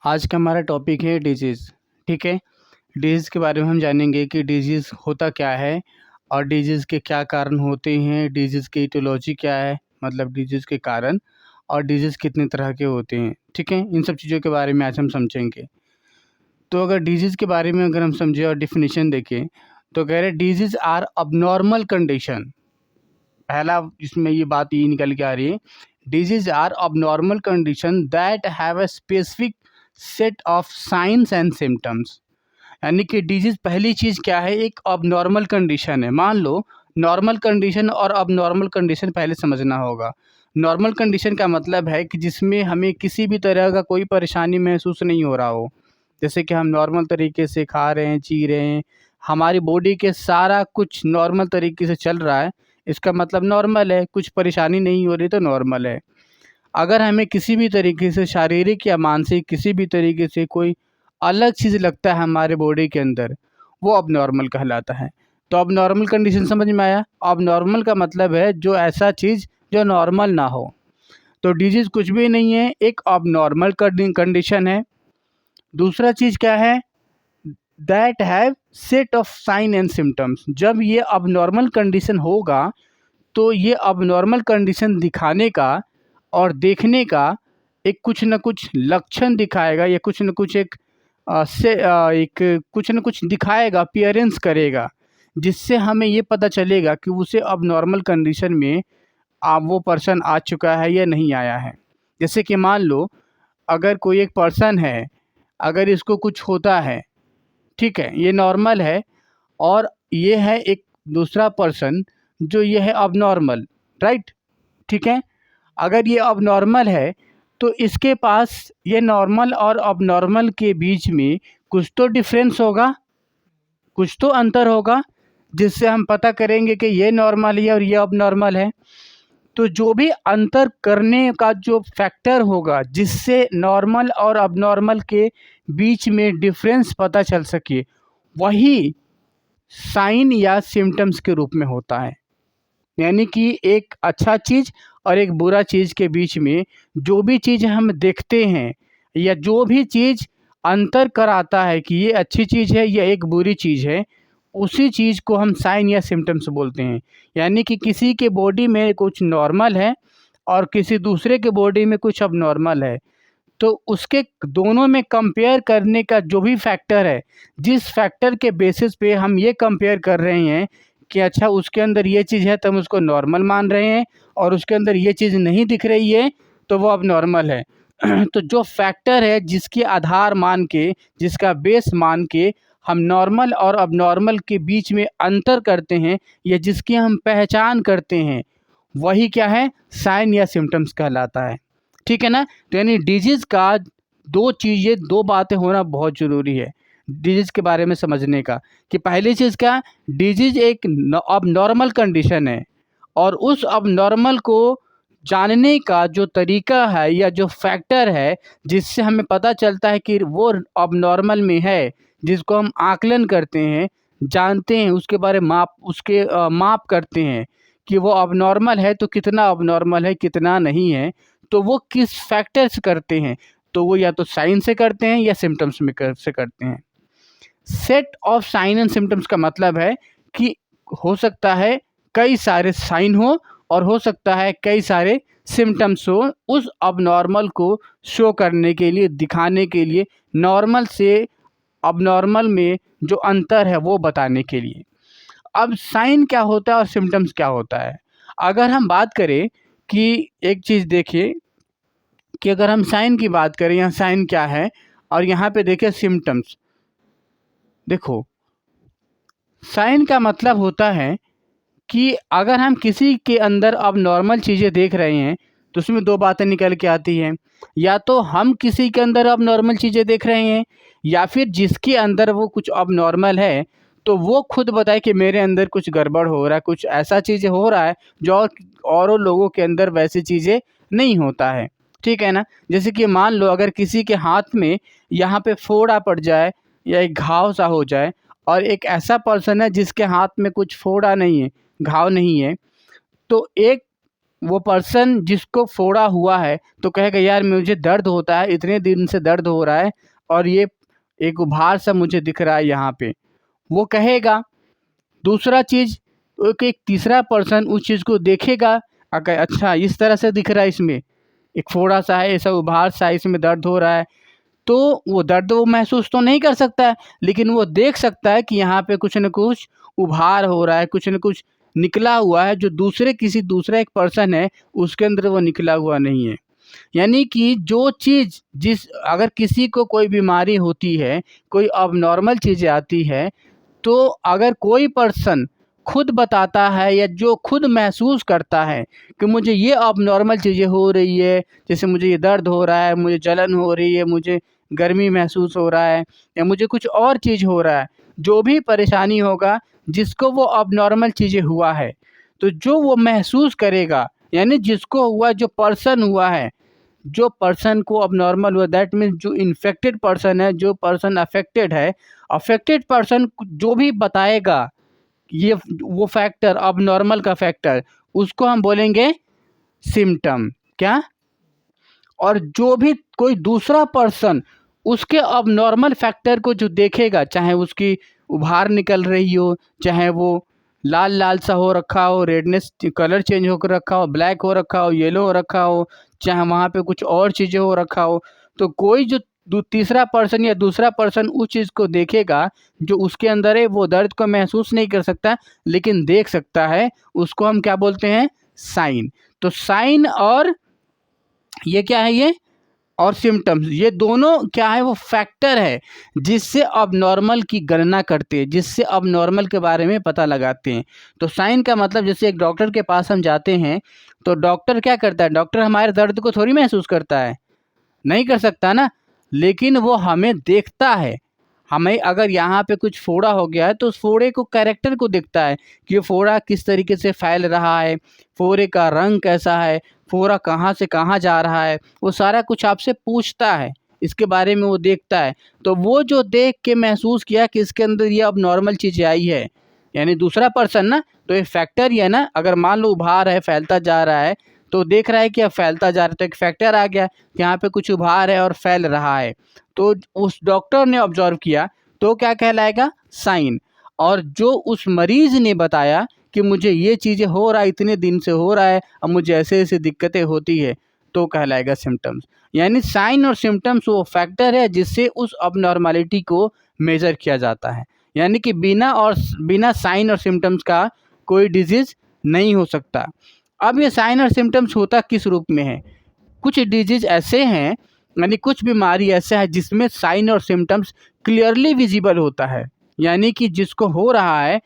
आज का हमारा टॉपिक है डिजीज़। ठीक है। डिजीज़ के बारे में हम जानेंगे कि डिजीज़ होता क्या है और डिजीज़ के क्या कारण होते हैं, डिजीज़ की इटियोलॉजी क्या है, मतलब डिजीज़ के कारण, और डिजीज़ कितने तरह के होते हैं। ठीक है, इन सब चीज़ों के बारे में आज हम समझेंगे। तो अगर डिजीज़ के बारे में अगर हम समझें और डेफिनेशन देखें तो कह रहे डिजीज़ आर अबनॉर्मल कंडीशन। पहला इसमें ये बात ये निकल के आ रही है, disease are abnormal condition that have a specific set of science and symptoms. यानी कि डिजीज़ पहली चीज़ क्या है, एक अबनॉर्मल कंडीशन है। मान लो नॉर्मल कंडीशन और अबनॉर्मल कंडीशन पहले समझना होगा। नॉर्मल कंडीशन का मतलब है कि जिसमें हमें किसी भी तरह का कोई परेशानी महसूस नहीं हो रहा हो। जैसे कि हम नॉर्मल तरीके से खा रहे हैं, जी रहे हैं, हमारी बॉडी के सारा कुछ नॉर्मल तरीके से चल रहा है, इसका मतलब नॉर्मल है, कुछ परेशानी नहीं हो रही तो नॉर्मल है। अगर हमें किसी भी तरीके से शारीरिक या मानसिक किसी भी तरीके से कोई अलग चीज़ लगता है हमारे बॉडी के अंदर, वो अबनॉर्मल कहलाता है। तो अबनॉर्मल कंडीशन समझ में आया? अबनॉर्मल का मतलब है जो ऐसा चीज़ जो नॉर्मल ना हो। तो डिजीज़ कुछ भी नहीं है, एक अबनॉर्मल कंडीशन है। दूसरा चीज़ क्या है, that have set of sine and symptoms. जब ये अबनॉर्मल कंडीशन होगा तो ये अबनॉर्मल कंडीशन दिखाने का और देखने का एक कुछ न कुछ लक्षण दिखाएगा, या कुछ न कुछ एक कुछ न कुछ दिखाएगा, अपीयरेंस करेगा, जिससे हमें ये पता चलेगा कि उसे अबनॉर्मल कंडीशन में वो पर्सन आ चुका है या नहीं आया है। जैसे कि मान लो अगर कोई एक पर्सन है, अगर इसको कुछ होता है, ठीक है, ये नॉर्मल है, और ये है एक दूसरा पर्सन जो ये है अबनॉर्मल, राइट? ठीक है। अगर ये अबनॉर्मल है तो इसके पास ये नॉर्मल और अबनॉर्मल के बीच में कुछ तो डिफरेंस होगा, कुछ तो अंतर होगा, जिससे हम पता करेंगे कि ये नॉर्मल है और ये अबनॉर्मल है। तो जो भी अंतर करने का जो फैक्टर होगा जिससे नॉर्मल और अबनॉर्मल के बीच में डिफरेंस पता चल सके, वही साइन या सिम्टम्स के रूप में होता है। यानी कि एक अच्छा चीज़ और एक बुरा चीज़ के बीच में जो भी चीज़ हम देखते हैं, या जो भी चीज़ अंतर कराता है कि ये अच्छी चीज़ है या एक बुरी चीज़ है, उसी चीज़ को हम साइन या सिम्टम्स बोलते हैं। यानी कि किसी के बॉडी में कुछ नॉर्मल है और किसी दूसरे के बॉडी में कुछ अबनॉर्मल है, तो उसके दोनों में कंपेयर करने का जो भी फैक्टर है, जिस फैक्टर के बेसिस पे हम ये कंपेयर कर रहे हैं कि अच्छा उसके अंदर ये चीज़ है तो हम उसको नॉर्मल मान रहे हैं, और उसके अंदर ये चीज़ नहीं दिख रही है तो वो अब नॉर्मल है। तो जो फैक्टर है जिसके आधार मान के, जिसका बेस मान के हम नॉर्मल और अबनॉर्मल के बीच में अंतर करते हैं, या जिसकी हम पहचान करते हैं, वही क्या है, साइन या सिम्टम्स कहलाता है। ठीक है ना? तो यानी डिजीज़ का दो बातें होना बहुत ज़रूरी है डिजीज़ के बारे में समझने का, कि पहली चीज़ क्या, डिजीज़ एक अब नॉर्मल कंडीशन है, और उस अब नॉर्मल को जानने का जो तरीका है या जो फैक्टर है जिससे हमें पता चलता है कि वो अब नॉर्मल में है, जिसको हम आकलन करते हैं, जानते हैं उसके बारे में, माप करते हैं कि वो अब नॉर्मल है तो कितना अब नॉर्मल है, कितना नहीं है, तो वो किस फैक्टर से करते हैं, तो वो या तो साइन से करते हैं या सिम्टम्स से करते हैं। Set of sine and symptoms का मतलब है कि हो सकता है कई सारे साइन हो और हो सकता है कई सारे सिम्टम्स हो, उस अबनॉर्मल को शो करने के लिए, दिखाने के लिए, नॉर्मल से अबनॉर्मल में जो अंतर है वो बताने के लिए। अब साइन क्या होता है और सिम्टम्स क्या होता है? अगर हम बात करें कि एक चीज़ देखिए कि अगर हम साइन की बात करें, यहाँ साइन क्या है, और यहाँ पे देखें सिम्टम्स। देखो, साइन का मतलब होता है कि अगर हम किसी के अंदर अब नॉर्मल चीज़ें देख रहे हैं तो उसमें दो बातें निकल के आती हैं, या तो हम किसी के अंदर अब नॉर्मल चीज़ें देख रहे हैं, या फिर जिसके अंदर वो कुछ अब नॉर्मल है तो वो खुद बताए कि मेरे अंदर कुछ गड़बड़ हो रहा है, कुछ ऐसा चीज़ें हो रहा है जो और लोगों के अंदर वैसी चीज़ें नहीं होता है। ठीक है ना? जैसे कि मान लो अगर किसी के हाथ में यहाँ पे फोड़ा पड़ जाए या एक घाव सा हो जाए, और एक ऐसा पर्सन है जिसके हाथ में कुछ फोड़ा नहीं है, घाव नहीं है, तो एक वो पर्सन जिसको फोड़ा हुआ है तो कहेगा यार मुझे दर्द होता है, इतने दिन से दर्द हो रहा है और ये एक उभार सा मुझे दिख रहा है यहाँ पे, वो कहेगा। दूसरा चीज़, एक तीसरा पर्सन उस चीज़ को देखेगा, अगर अच्छा इस तरह से दिख रहा है, इसमें एक फोड़ा सा है, ऐसा उभार सा है, इसमें दर्द हो रहा है, तो वो दर्द वो महसूस तो नहीं कर सकता है, लेकिन वो देख सकता है कि यहाँ पे कुछ न कुछ उभार हो रहा है, कुछ न कुछ निकला हुआ है, जो किसी दूसरा एक पर्सन है उसके अंदर वो निकला हुआ नहीं है। यानी कि जो चीज़ अगर किसी को कोई बीमारी होती है, कोई अबनॉर्मल चीज़ें आती है, तो अगर कोई पर्सन खुद बताता है या जो खुद महसूस करता है कि मुझे ये अबनॉर्मल चीज़ें हो रही है, जैसे मुझे ये दर्द हो रहा है, मुझे जलन हो रही है, मुझे गर्मी महसूस हो रहा है या मुझे कुछ और चीज़ हो रहा है, जो भी परेशानी होगा जिसको वो अबनॉर्मल चीज़ें हुआ है, तो जो वो महसूस करेगा, यानी जिसको हुआ, जो पर्सन हुआ है, जो पर्सन को अब नॉर्मल हुआ, दैट मीन्स जो इन्फेक्टेड पर्सन है, जो पर्सन अफेक्टेड है, अफेक्टेड पर्सन जो भी बताएगा ये वो फैक्टर, अब नॉर्मल का फैक्टर, उसको हम बोलेंगे सिम्टम। क्या? और जो भी कोई दूसरा पर्सन उसके अब नॉर्मल फैक्टर को जो देखेगा, चाहे उसकी उभार निकल रही हो, चाहे वो लाल लाल सा हो रखा हो, रेडनेस कलर चेंज होकर रखा हो, ब्लैक हो रखा हो, येलो हो रखा हो, चाहे वहाँ पे कुछ और चीज़ें हो रखा हो, तो कोई जो तीसरा पर्सन या दूसरा पर्सन उस चीज़ को देखेगा जो उसके अंदर है, वो दर्द को महसूस नहीं कर सकता लेकिन देख सकता है, उसको हम क्या बोलते हैं? साइन। तो साइन और ये क्या है? ये और सिम्टम्स, ये दोनों क्या है? वो फैक्टर है जिससे अब नॉर्मल की गणना करते हैं, जिससे अब नॉर्मल के बारे में पता लगाते हैं। तो साइन का मतलब, जैसे एक डॉक्टर के पास हम जाते हैं तो डॉक्टर क्या करता है? डॉक्टर हमारे दर्द को थोड़ी महसूस करता है, नहीं कर सकता ना, लेकिन वो हमें देखता है। हमें अगर यहाँ पे कुछ फोड़ा हो गया है तो उस फोड़े को, कैरेक्टर को देखता है कि ये फोड़ा किस तरीके से फैल रहा है, फोड़े का रंग कैसा है, फोड़ा कहाँ से कहाँ जा रहा है, वो सारा कुछ आपसे पूछता है, इसके बारे में वो देखता है। तो वो जो देख के महसूस किया कि इसके अंदर ये अब नॉर्मल चीज़ें आई है, यानी दूसरा पर्सन ना, तो ये फैक्टर ही है ना। अगर मान लो उभार है, फैलता जा रहा है, तो देख रहा है कि अब फैलता जा रहा है, तो एक फैक्टर आ गया कि यहाँ पे कुछ उभार है और फैल रहा है, तो उस डॉक्टर ने ऑब्जर्व किया, तो क्या कहलाएगा? साइन। और जो उस मरीज ने बताया कि मुझे ये चीज़ें हो रहा है, इतने दिन से हो रहा है, अब मुझे ऐसे ऐसे दिक्कतें होती है, तो कहलाएगा सिम्टम्स। यानी साइन और सिम्टम्स वो फैक्टर है जिससे उस अबनॉर्मलिटी को मेज़र किया जाता है। यानी कि बिना साइन और सिम्टम्स का कोई डिजीज़ नहीं हो सकता। अब ये साइन और सिम्टम्स होता किस रूप में है? कुछ डिजीज़ ऐसे हैं, यानी कुछ बीमारी ऐसा है जिसमें साइन और सिम्टम्स क्लियरली विजिबल होता है, यानी कि जिसको हो रहा है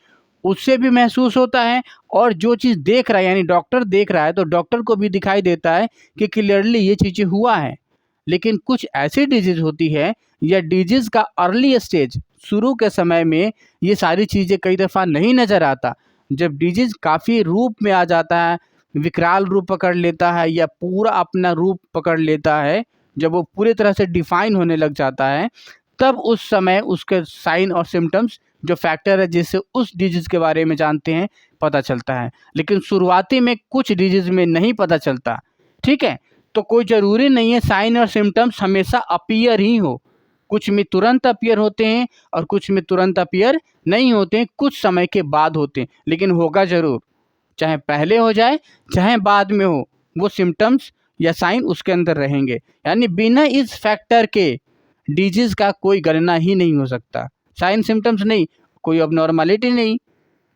उससे भी महसूस होता है, और जो चीज़ देख रहा है, यानी डॉक्टर देख रहा है तो डॉक्टर को भी दिखाई देता है कि क्लियरली ये चीज़ें हुआ है। लेकिन कुछ ऐसी डिजीज़ होती है या डिजीज़ का अर्ली स्टेज, शुरू के समय में ये सारी चीज़ें कई दफ़ा नहीं नज़र आता। जब डिजीज़ काफ़ी रूप में आ जाता है, विकराल रूप पकड़ लेता है या पूरा अपना रूप पकड़ लेता है, जब वो पूरी तरह से डिफ़ाइन होने लग जाता है, तब उस समय उसके साइन और सिम्टम्स, जो फैक्टर है जिससे उस डिजीज़ के बारे में जानते हैं, पता चलता है। लेकिन शुरुआती में कुछ डिजीज़ में नहीं पता चलता, ठीक है? तो कोई ज़रूरी नहीं है साइन और सिम्टम्स हमेशा अपीयर ही हो। कुछ में तुरंत अपीयर होते हैं और कुछ में तुरंत अपीयर नहीं होते हैं, कुछ समय के बाद होते हैं, लेकिन होगा ज़रूर। चाहे पहले हो जाए, चाहे बाद में हो, वो सिम्टम्स या साइन उसके अंदर रहेंगे। यानी बिना इस फैक्टर के डिजीज़ का कोई गणना ही नहीं हो सकता। साइन सिम्टम्स नहीं, कोई अबनॉर्मैलिटी नहीं।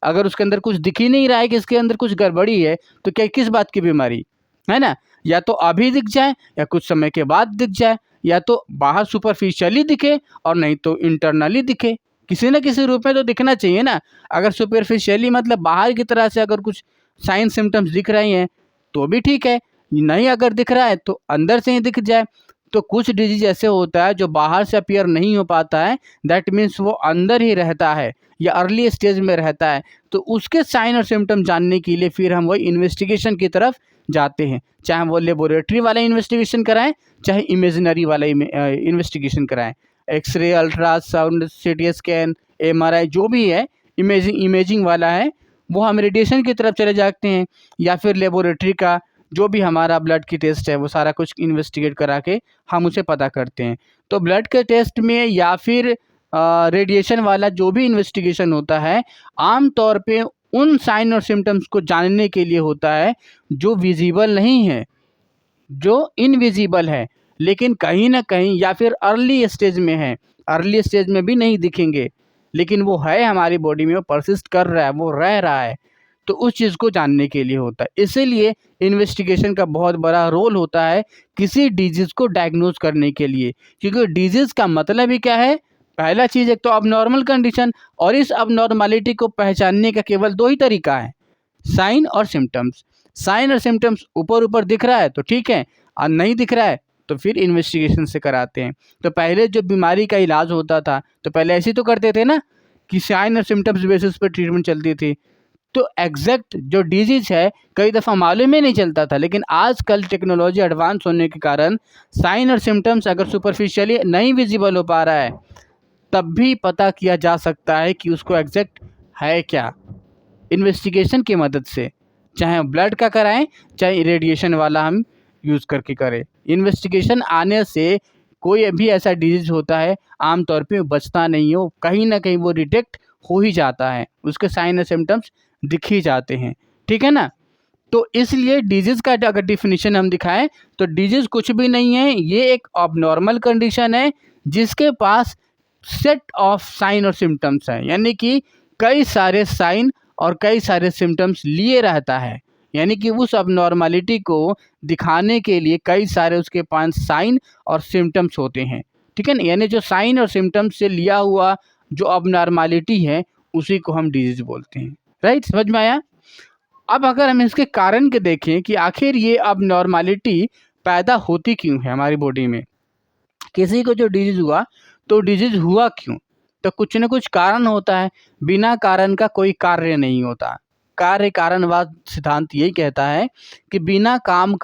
अगर उसके अंदर कुछ दिख ही नहीं रहा है कि इसके अंदर कुछ गड़बड़ी है, तो क्या किस बात की बीमारी? है ना? या तो अभी दिख जाए या कुछ समय के बाद दिख जाए, या तो बाहर सुपरफिशियली दिखे और नहीं तो इंटरनली दिखे। किसी न किसी रूप में तो दिखना चाहिए ना। अगर सुपरफिशियली मतलब बाहर की तरह से अगर कुछ साइन सिम्टम्स दिख रहे हैं तो भी ठीक है, नहीं अगर दिख रहा है तो अंदर से ही दिख जाए। तो कुछ डिजीज ऐसे होता है जो बाहर से अपीयर नहीं हो पाता है, दैट मीन्स वो अंदर ही रहता है या अर्ली स्टेज में रहता है, तो उसके साइन और सिम्टम जानने के लिए फिर हम वही इन्वेस्टिगेशन की तरफ जाते हैं। चाहे वो लेबोरेटरी वाला इन्वेस्टिगेशन कराएं, चाहे इमेजिनरी वाला इन्वेस्टिगेशन कराएं, X ray, ultrasound, CT scan, MRI, जो भी है इमेजिंग वाला है, वो हम रेडिएशन की तरफ चले जाते हैं, या फिर लेबोरेटरी का जो भी हमारा ब्लड की टेस्ट है वो सारा कुछ इन्वेस्टिगेट करा के हम उसे पता करते हैं। तो ब्लड के टेस्ट में या फिर रेडिएशन वाला जो भी इन्वेस्टिगेशन होता है, आम तौर पे उन साइन और सिम्टम्स को जानने के लिए होता है जो विजिबल नहीं है, जो इनविजिबल है, लेकिन कहीं ना कहीं या फिर अर्ली स्टेज में है। अर्ली स्टेज में भी नहीं दिखेंगे, लेकिन वो है हमारी बॉडी में, वो परसिस्ट कर रहा है, वो रह रहा है, तो उस चीज़ को जानने के लिए होता है। इसीलिए इन्वेस्टिगेशन का बहुत बड़ा रोल होता है किसी डिजीज़ को डायग्नोज करने के लिए, क्योंकि डिजीज़ का मतलब ही क्या है? पहला चीज़ एक तो अबनॉर्मल कंडीशन, और इस अबनॉर्मलिटी को पहचानने का केवल दो ही तरीका है, साइन और सिम्टम्स। साइन और सिम्टम्स ऊपर ऊपर दिख रहा है तो ठीक है, और नहीं दिख रहा है तो फिर इन्वेस्टिगेशन से कराते हैं। तो पहले जो बीमारी का इलाज होता था तो पहले ऐसे ही तो करते थे ना, कि साइन और सिम्टम्स बेसिस पर ट्रीटमेंट चलती थी। तो एग्जैक्ट जो डिजीज है कई दफ़ा मालूम ही नहीं चलता था, लेकिन आजकल टेक्नोलॉजी एडवांस होने के कारण साइन और सिम्टम्स अगर सुपरफिशियली नहीं विजिबल हो पा रहा है, तब भी पता किया जा सकता है कि उसको एग्जैक्ट है क्या, इन्वेस्टिगेशन की मदद से। चाहे ब्लड का कराएं, चाहे रेडिएशन वाला हम यूज़ करके करें। इन्वेस्टिगेशन आने से कोई भी ऐसा डिजीज़ होता है आमतौर पे बचता नहीं हो, कहीं ना कहीं वो डिटेक्ट हो ही जाता है, उसके साइन और सिम्टम्स दिख ही जाते हैं। ठीक है ना? तो इसलिए डिजीज़ का अगर डिफिनीशन हम दिखाएं तो डिजीज़ कुछ भी नहीं है, ये एक अबनॉर्मल कंडीशन है जिसके पास सेट ऑफ साइन और सिम्टम्स हैं, यानी कि कई सारे साइन और कई सारे सिम्टम्स लिए रहता है, यानी कि उस अबनॉर्मलिटी को दिखाने के लिए कई सारे उसके पास साइन और सिम्टम्स होते हैं। ठीक है ना? यानी जो साइन और सिम्टम्स से लिया हुआ जो अबनॉर्मलिटी है उसी को हम डिजीज़ बोलते हैं। राइट, समझ में आया? अब अगर हम इसके कारण के देखें कि आखिर ये अबनॉर्मलिटी पैदा होती क्यों है हमारी बॉडी में, किसी को जो डिजीज़ हुआ तो डिजीज़ हुआ क्यों? तो कुछ न कुछ कारण होता है, बिना कारण का कोई कार्य नहीं होता। कार्य कारणवाद सिद्धांत यही कहता है कि बिना कारण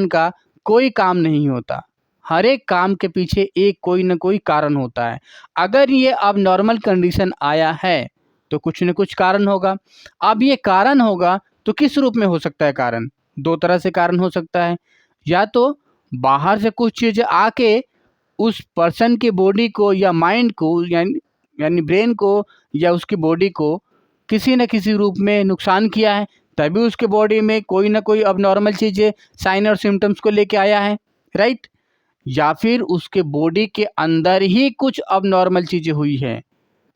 का कोई काम नहीं होता। हर एक काम के पीछे एक कोई न कोई कारण होता है। अगर ये अबनॉर्मल कंडीशन आया है तो कुछ न कुछ कारण होगा। अब ये कारण होगा तो किस रूप में हो सकता है कारण? दो तरह से कारण हो सकता है, या तो बाहर से कुछ चीज़ें आके उस पर्सन की बॉडी को या माइंड को यानी ब्रेन को या उसकी बॉडी को किसी न किसी रूप में नुकसान किया है, तभी उसके बॉडी में कोई ना कोई अबनॉर्मल चीज़ें साइन और सिम्टम्स को लेके आया है। राइट? या फिर उसके बॉडी के अंदर ही कुछ अबनॉर्मल चीज़ें हुई है,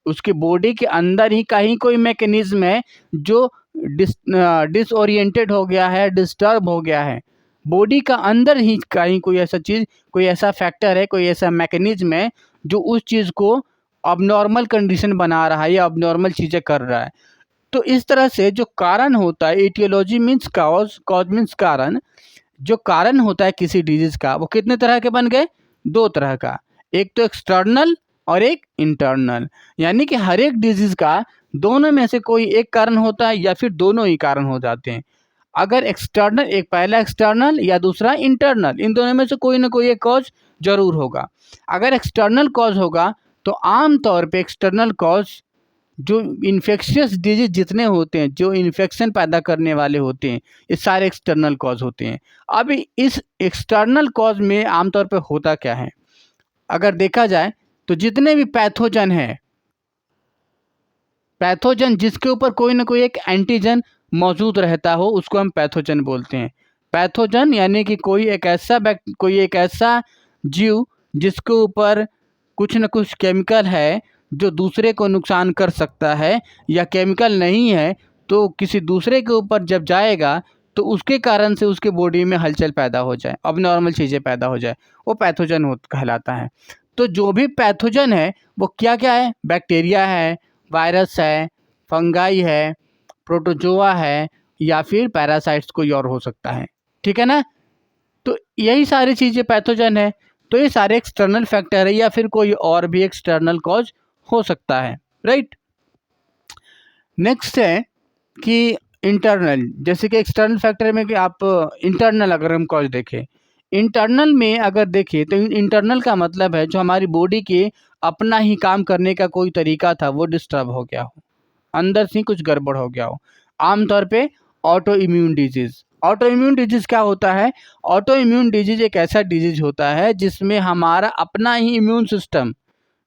उसके बॉडी के अंदर ही कहीं कोई मैकेनिज्म है जो डिसओरिएंटेड हो गया है, डिस्टर्ब हो गया है। बॉडी का अंदर ही कहीं कोई ऐसा चीज़, कोई ऐसा फैक्टर है, कोई ऐसा मैकेनिज्म है जो उस चीज़ को अबनॉर्मल कंडीशन बना रहा है या अबनॉर्मल चीज़ें कर रहा है। तो इस तरह से जो कारण होता है, aetiology means cause, cause means कारण। जो कारण होता है किसी डिजीज़ का वो कितने तरह के बन गए? दो तरह का, एक तो एक्सटर्नल और एक इंटरनल। यानी कि हर एक डिजीज़ का दोनों में से कोई एक कारण होता है या फिर दोनों ही कारण हो जाते हैं। अगर एक्सटर्नल, एक पहला एक्सटर्नल या दूसरा इंटरनल, इन दोनों में से कोई ना कोई एक कॉज ज़रूर होगा। अगर एक्सटर्नल कॉज होगा तो आम तौर पे एक्सटर्नल कॉज जो इन्फेक्शियस डिजीज जितने होते हैं, जो इन्फेक्शन पैदा करने वाले होते हैं, ये सारे एक्सटर्नल कॉज होते हैं। अब इस एक्सटर्नल कॉज में आमतौर पे होता क्या है? अगर देखा जाए तो जितने भी पैथोजन हैं, पैथोजन जिसके ऊपर कोई ना कोई एक एंटीजन मौजूद रहता हो उसको हम पैथोजन बोलते हैं। पैथोजन यानी कि कोई एक ऐसा जीव जिसके ऊपर कुछ न कुछ केमिकल है जो दूसरे को नुकसान कर सकता है, या केमिकल नहीं है तो किसी दूसरे के ऊपर जब जाएगा तो उसके कारण से उसके बॉडी में हलचल पैदा हो जाए, अबनॉर्मल चीज़ें पैदा हो जाए, वो पैथोजन कहलाता है। तो जो भी पैथोजन है वो क्या क्या है? बैक्टीरिया है, वायरस है, फंगाई है, प्रोटोजोआ है, या फिर पैरासाइट्स कोई और हो सकता है। ठीक है ना? तो यही सारी चीज़ें पैथोजन है। तो ये सारे एक्सटर्नल फैक्टर है या फिर कोई और भी एक्सटर्नल कॉज हो सकता है। राइट? नेक्स्ट है कि इंटरनल, जैसे कि एक्सटर्नल फैक्टर में कि आप इंटरनल अगर हम कॉज देखें, इंटरनल में अगर देखें तो इंटरनल का मतलब है जो हमारी बॉडी के अपना ही काम करने का कोई तरीका था वो डिस्टर्ब हो गया हो। अंदर से कुछ गड़बड़ हो गया हो। आमतौर पे auto immune disease. Auto immune disease क्या होता है? ऑटो इम्यून डिजीज़ एक ऐसा डिजीज़ होता है जिसमें हमारा अपना ही इम्यून सिस्टम,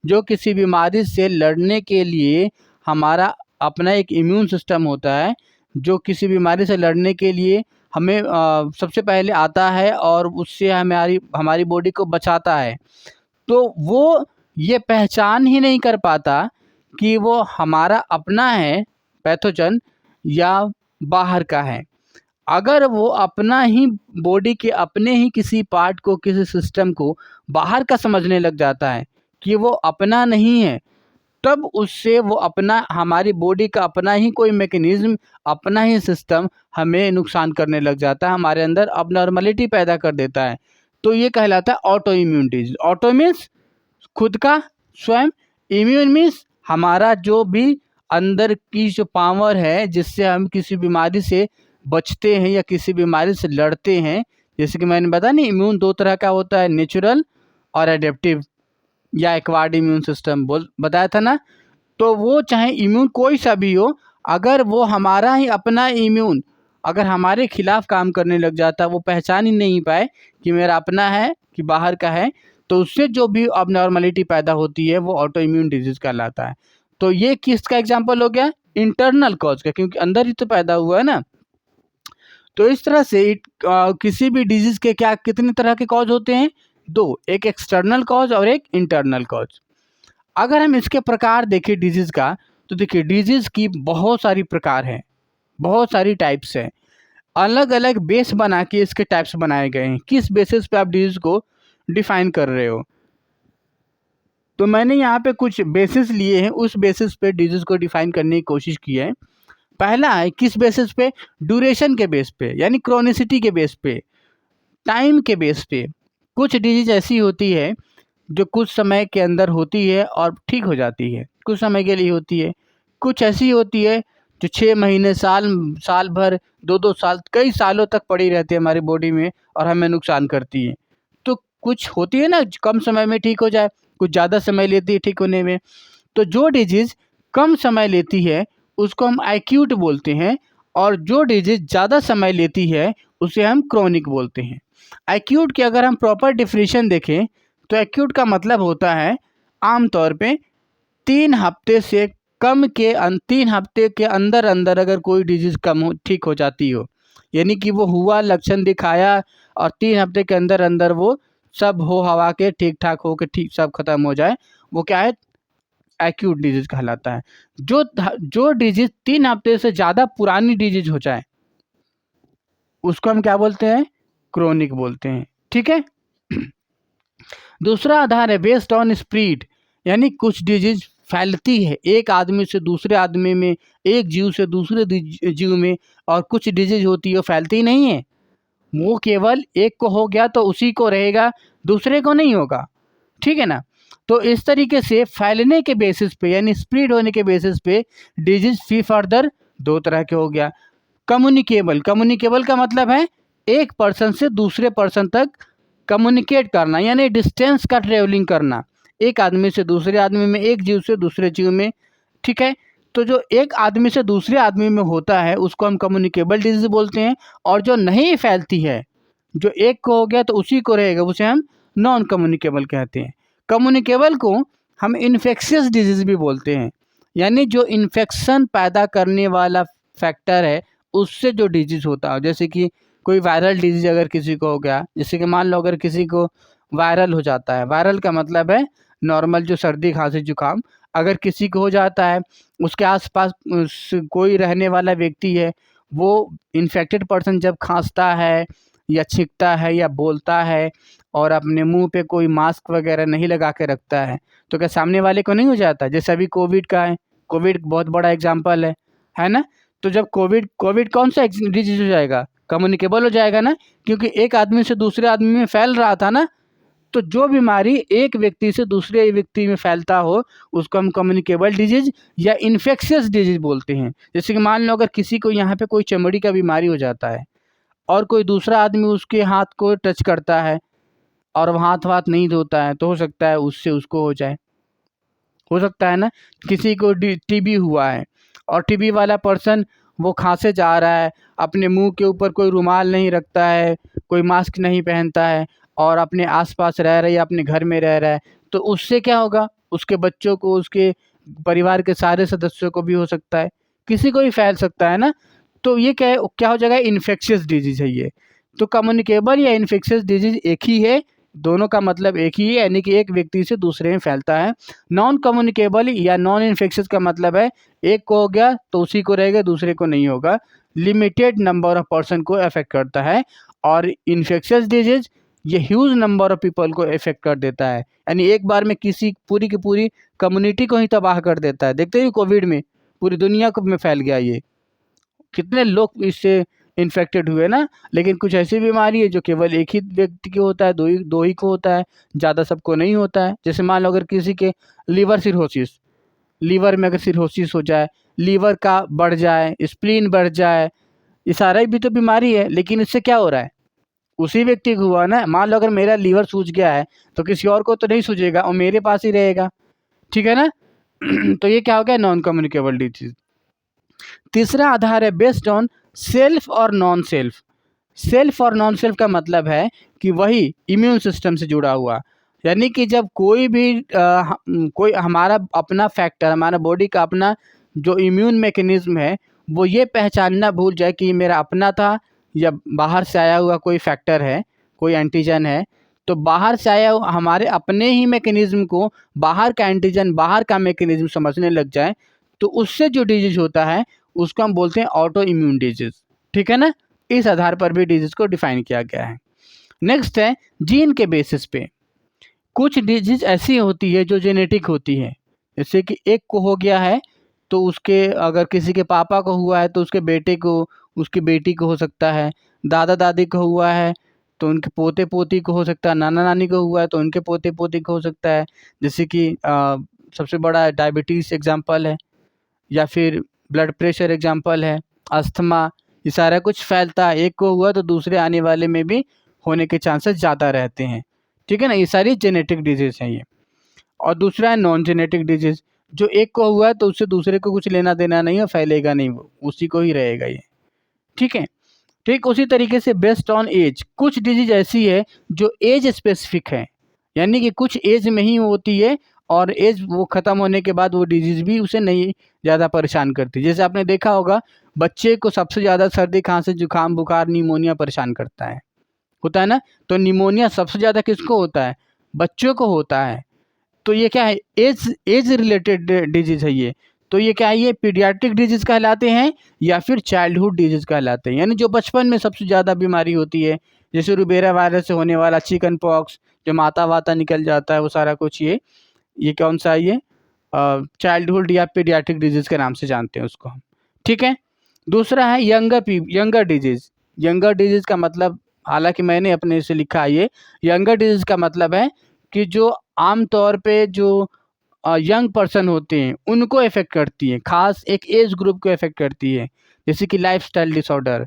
जो किसी बीमारी से लड़ने के लिए हमारा अपना एक इम्यून सिस्टम होता है, जो किसी बीमारी से लड़ने के लिए हमें सबसे पहले आता है और उससे हमारी हमारी बॉडी को बचाता है। तो वो ये पहचान ही नहीं कर पाता कि वो हमारा अपना है पैथोजन या बाहर का है। अगर वो अपना ही बॉडी के अपने ही किसी पार्ट को, किसी सिस्टम को बाहर का समझने लग जाता है कि वो अपना नहीं है, तब उससे वो अपना, हमारी बॉडी का अपना ही कोई मैकेनिज्म, अपना ही सिस्टम हमें नुकसान करने लग जाता है, हमारे अंदर अबनॉर्मलिटी पैदा कर देता है। तो ये कहलाता है auto immune disease. Auto means खुद का, स्वयं। इम्यून मीन्स हमारा जो भी अंदर की जो पावर है जिससे हम किसी बीमारी से बचते हैं या किसी बीमारी से लड़ते हैं। जैसे कि मैंने बताया नहीं, इम्यून दो तरह का होता है, नेचुरल और एडेप्टिव या एक्वायर्ड इम्यून सिस्टम बोल बताया था ना। तो वो चाहे इम्यून कोई सा भी हो, अगर वो हमारा ही अपना इम्यून अगर हमारे खिलाफ काम करने लग जाता, वो पहचान ही नहीं पाए कि मेरा अपना है कि बाहर का है, तो उससे जो भी अबनॉर्मलिटी पैदा होती है वो ऑटो इम्यून डिजीज़ कहलाता है। तो ये किसका एग्जांपल हो गया? इंटरनल कॉज का, क्योंकि अंदर ही तो पैदा हुआ है ना। तो इस तरह से किसी भी डिजीज़ के क्या कितने तरह के कॉज होते हैं? दो, एक एक्सटर्नल कॉज और एक इंटरनल कॉज। अगर हम इसके प्रकार देखें डिजीज़ का, तो देखिए डिजीज़ की बहुत सारी प्रकार हैं, बहुत सारी टाइप्स हैं। अलग अलग बेस बना के इसके टाइप्स बनाए गए हैं। किस बेसिस पे आप डिजीज़ को डिफाइन कर रहे हो? तो मैंने यहाँ पे कुछ बेसिस लिए हैं, उस बेसिस पे डिजीज़ को डिफाइन करने की कोशिश की है। पहला है किस बेसिस पे? ड्यूरेशन के बेस पे, यानी क्रोनिसिटी के बेस पे, टाइम के बेस पे। कुछ डिजीज़ ऐसी होती है जो कुछ समय के अंदर होती है और ठीक हो जाती है, कुछ समय के लिए होती है। कुछ ऐसी होती है जो 6 महीने, साल भर, 2-2 साल, कई सालों तक पड़ी रहती है हमारी बॉडी में और हमें नुकसान करती है। तो कुछ होती है ना कम समय में ठीक हो जाए, कुछ ज़्यादा समय लेती है ठीक होने में। तो जो डिजीज़ कम समय लेती है उसको हम एक्यूट बोलते हैं, और जो डिजीज़ ज़्यादा समय लेती है उसे हम क्रोनिक बोलते हैं। एक्यूट की अगर हम प्रॉपर डेफिनेशन देखें, तो एक्यूट का मतलब होता है आमतौर पे 3 हफ्ते से कम के 3 हफ्ते के अंदर अंदर अगर कोई डिजीज़ कम हो, ठीक हो जाती हो, यानी कि वो हुआ, लक्षण दिखाया और 3 हफ्ते के अंदर अंदर वो सब हो हवा के ठीक ठाक हो के ठीक सब खत्म हो जाए, वो क्या है? एक्यूट डिजीज़ कहलाता है। जो डिजीज़ 3 हफ्ते से ज़्यादा पुरानी डिजीज़ हो जाए उसको हम क्या बोलते हैं? क्रोनिक बोलते हैं। ठीक है। दूसरा आधार है बेस्ड ऑन स्प्रीड, यानी कुछ डिजीज फैलती है एक आदमी से दूसरे आदमी में, एक जीव से दूसरे जीव में, और कुछ डिजीज होती है वो फैलती नहीं है, वो केवल एक को हो गया तो उसी को रहेगा, दूसरे को नहीं होगा। ठीक है ना। तो इस तरीके से फैलने के बेसिस पे, यानी स्प्रीड होने के बेसिस पे डिजीज फी फर्दर दो तरह के हो गया। कम्युनिकेबल, कम्युनिकेबल का मतलब है एक पर्सन से दूसरे पर्सन तक कम्युनिकेट करना, यानी डिस्टेंस का ट्रेवलिंग करना, एक आदमी से दूसरे आदमी में, एक जीव से दूसरे जीव में। ठीक है। तो जो एक आदमी से दूसरे आदमी में होता है उसको हम कम्युनिकेबल डिजीज बोलते हैं, और जो नहीं फैलती है, जो एक को हो गया तो उसी को रहेगा, उसे हम नॉन कम्युनिकेबल कहते हैं। कम्युनिकेबल को हम इन्फेक्शियस डिजीज भी बोलते हैं, यानी जो इन्फेक्शन पैदा करने वाला फैक्टर है उससे जो डिजीज होता है। जैसे कि कोई वायरल डिजीज अगर किसी को हो गया, जैसे कि मान लो अगर किसी को वायरल हो जाता है, वायरल का मतलब है नॉर्मल जो सर्दी खांसी जुकाम, अगर किसी को हो जाता है, उसके आसपास कोई रहने वाला व्यक्ति है, वो इन्फेक्टेड पर्सन जब खांसता है या छींकता है या बोलता है और अपने मुंह पे कोई मास्क वगैरह नहीं लगा के रखता है, तो क्या सामने वाले को नहीं हो जाता? जैसे अभी कोविड का है, कोविड बहुत बड़ा एग्जाम्पल है ना। तो जब कोविड कोविड कौन सा डिजीज हो जाएगा? कम्युनिकेबल हो जाएगा ना, क्योंकि एक आदमी से दूसरे आदमी में फैल रहा था ना। तो जो बीमारी एक व्यक्ति से दूसरे व्यक्ति में फैलता हो उसको हम कम्युनिकेबल डिजीज या इन्फेक्शियस डिजीज बोलते हैं। जैसे कि मान लो अगर किसी को यहाँ पे कोई चमड़ी का बीमारी हो जाता है और कोई दूसरा आदमी उसके हाथ को टच करता है और वो हाथ वाथ नहीं धोता है, तो हो सकता है उससे उसको हो जाए, हो सकता है ना। किसी को टीबी हुआ है और टीबी वाला पर्सन वो खांसे जा रहा है, अपने मुंह के ऊपर कोई रुमाल नहीं रखता है, कोई मास्क नहीं पहनता है और अपने आसपास रह रहा है या अपने घर में रह रहा है, तो उससे क्या होगा, उसके बच्चों को, उसके परिवार के सारे सदस्यों को भी हो सकता है, किसी को भी फैल सकता है ना। तो ये क्या हो जाएगा, इन्फेक्शियस डिजीज है ये। तो कम्युनिकेबल या इन्फेक्शियस डिजीज एक ही है, दोनों का मतलब एक ही है, यानी कि एक व्यक्ति से दूसरे में फैलता है। नॉन कम्युनिकेबल या नॉन इन्फेक्शियस का मतलब है एक को हो गया तो उसी को रहेगा, दूसरे को नहीं होगा, लिमिटेड नंबर ऑफ पर्सन को अफेक्ट करता है। और इन्फेक्शियस डिजीज ये ह्यूज नंबर ऑफ पीपल को इफेक्ट कर देता है, यानी एक बार में किसी पूरी की पूरी कम्युनिटी को ही तबाह कर देता है। देखते ही कोविड में पूरी दुनिया को में फैल गया ये, कितने लोग इससे इन्फेक्टेड हुए ना। लेकिन कुछ ऐसी बीमारी है जो केवल एक ही व्यक्ति को होता है, दो ही को होता है, ज़्यादा सबको नहीं होता है। जैसे मान लो अगर किसी के लीवर सिरोसिस, लीवर में अगर सिरोसिस हो जाए, लीवर का बढ़ जाए, स्प्लीन बढ़ जाए, ये सारा भी तो बीमारी है। लेकिन इससे क्या हो रहा है, उसी व्यक्ति को हुआ ना। मान लो अगर मेरा लीवर सूज गया है तो किसी और को तो नहीं सूझेगा और मेरे पास ही रहेगा, ठीक है ना। तो ये क्या हो गया, नॉन कम्युनिकेबल डिजीज। तीसरा आधार है बेस्ड ऑन सेल्फ और नॉन सेल्फ। सेल्फ और नॉन सेल्फ का मतलब है कि वही इम्यून सिस्टम से जुड़ा हुआ, यानी कि जब कोई भी कोई हमारा अपना फैक्टर, हमारा बॉडी का अपना जो इम्यून मैकेनिज्म है, वो ये पहचानना भूल जाए कि ये मेरा अपना था या बाहर से आया हुआ कोई फैक्टर है, कोई एंटीजन है, तो बाहर से आया हुआ हमारे अपने ही मैकेनिज्म को बाहर का एंटीजन, बाहर का मैकेनिज्म समझने लग जाए, तो उससे जो डिजीज होता है उसको हम बोलते हैं ऑटो इम्यून डिजीज, ठीक है ना। इस आधार पर भी डिजीज को डिफाइन किया गया है। नेक्स्ट है जीन के बेसिस पे। कुछ डिजीज ऐसी होती है जो जेनेटिक होती है, जैसे कि एक को हो गया है तो उसके, अगर किसी के पापा को हुआ है तो उसके बेटे को, उसकी बेटी को हो सकता है, दादा दादी को हुआ है तो उनके पोते पोती को हो सकता है, नाना नानी को हुआ है तो उनके पोते पोती को हो सकता है। जैसे कि सबसे बड़ा डायबिटीज़ एग्जाम्पल है, या फिर ब्लड प्रेशर एग्जाम्पल है, अस्थमा, ये सारा कुछ फैलता है। एक को हुआ तो दूसरे आने वाले में भी होने के चांसेस ज़्यादा रहते हैं, ठीक है ना। ये सारी जेनेटिक डिजीज़ हैं ये। और दूसरा है नॉन जेनेटिक डिजीज़, जो एक को हुआ है तो उससे दूसरे को कुछ लेना देना नहीं है, फैलेगा नहीं, वो उसी को ही रहेगा ये, ठीक है। ठीक उसी तरीके से बेस्ड ऑन एज, कुछ डिजीज ऐसी है जो एज स्पेसिफिक है, यानी कि कुछ एज में ही होती है और एज वो ख़त्म होने के बाद वो डिजीज़ भी उसे नहीं ज़्यादा परेशान करती। जैसे आपने देखा होगा बच्चे को सबसे ज़्यादा सर्दी खांसी जुकाम बुखार निमोनिया परेशान करता है, होता है ना। तो निमोनिया सबसे ज़्यादा किसको होता है, बच्चों को होता है। तो ये क्या है, एज एज रिलेटेड डिजीज़ है ये। तो ये क्या है, ये पीडियाट्रिक डिजीज़ कहलाते हैं या फिर चाइल्डहुड डिजीज़ कहलाते हैं, यानी जो बचपन में सबसे ज़्यादा बीमारी होती है। जैसे रूबेरा वायरस से होने वाला चिकन पॉक्स, जो माता वाता निकल जाता है, वो सारा कुछ ये कौन सा है, ये चाइल्डहुड या पीडियाट्रिक डिजीज़ के नाम से जानते हैं उसको हम, ठीक है। दूसरा है यंगर डिजीज़। यंगर डिजीज़ का मतलब, हालांकि मैंने अपने से लिखा है ये, यंगर डिजीज़ का मतलब है कि जो आम तौर पे जो यंग पर्सन होते हैं उनको इफ़ेक्ट करती है, ख़ास एक एज ग्रुप को इफ़ेक्ट करती है। जैसे कि लाइफस्टाइल डिसऑर्डर,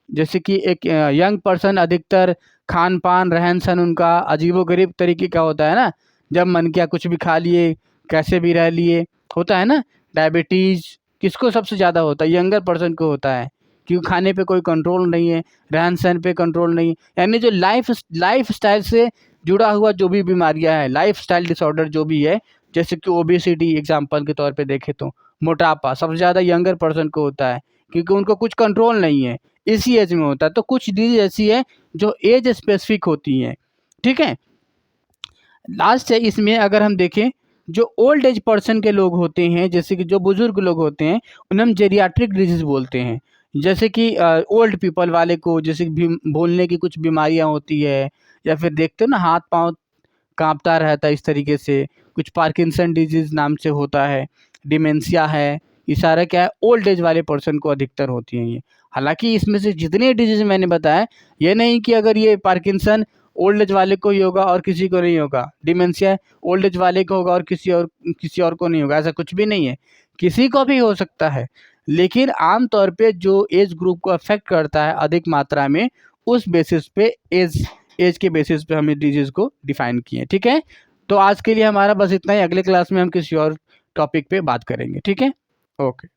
जैसे कि एक यंग पर्सन अधिकतर खान पान रहन सहन उनका अजीबोगरीब तरीके का होता है ना, जब मन किया कुछ भी खा लिए, कैसे भी रह लिए, होता है ना। डायबिटीज़ किसको सबसे ज़्यादा होता है, यंगर पर्सन को होता है, क्योंकि खाने पे कोई कंट्रोल नहीं है, रहन सहन पे कंट्रोल नहीं है, यानी जो लाइफ स्टाइल से जुड़ा हुआ जो भी बीमारियां हैं, लाइफ स्टाइल डिसऑर्डर जो भी है, जैसे कि ओबेसिटी एग्जांपल के तौर पे देखें तो मोटापा सबसे ज़्यादा यंगर पर्सन को होता है, क्योंकि उनको कुछ कंट्रोल नहीं है, इसी एज में होता है। तो कुछ डिजीज ऐसी है जो एज स्पेसिफिक होती हैं, ठीक है। लास्ट है इसमें, अगर हम देखें जो ओल्ड एज पर्सन के लोग होते हैं, जैसे कि जो बुजुर्ग लोग होते हैं, उन्हें हम जेरियाट्रिक डिजीज बोलते हैं। जैसे कि ओल्ड पीपल वाले को, जैसे कि बोलने की कुछ बीमारियां होती है, या फिर देखते हो ना हाथ पांव कांपता रहता है, इस तरीके से कुछ पार्किंसन डिजीज नाम से होता है, डिमेंशिया है, ये सारा क्या है, ओल्ड एज वाले पर्सन को अधिकतर होती हैं ये। हालांकि इसमें से जितने डिजीज मैंने बताया, ये नहीं कि अगर ये पार्किंसन ओल्ड एज वाले को ही होगा और किसी को नहीं होगा, डिमेंशिया ओल्ड एज वाले को होगा और किसी और को नहीं होगा, ऐसा कुछ भी नहीं है, किसी को भी हो सकता है। लेकिन आमतौर पे जो एज ग्रुप को अफेक्ट करता है अधिक मात्रा में, उस बेसिस पे एज के बेसिस पे हम इस डिजीज़ को डिफाइन किए, ठीक है। तो आज के लिए हमारा बस इतना ही, अगले क्लास में हम किसी और टॉपिक पे बात करेंगे, ठीक है। ओके।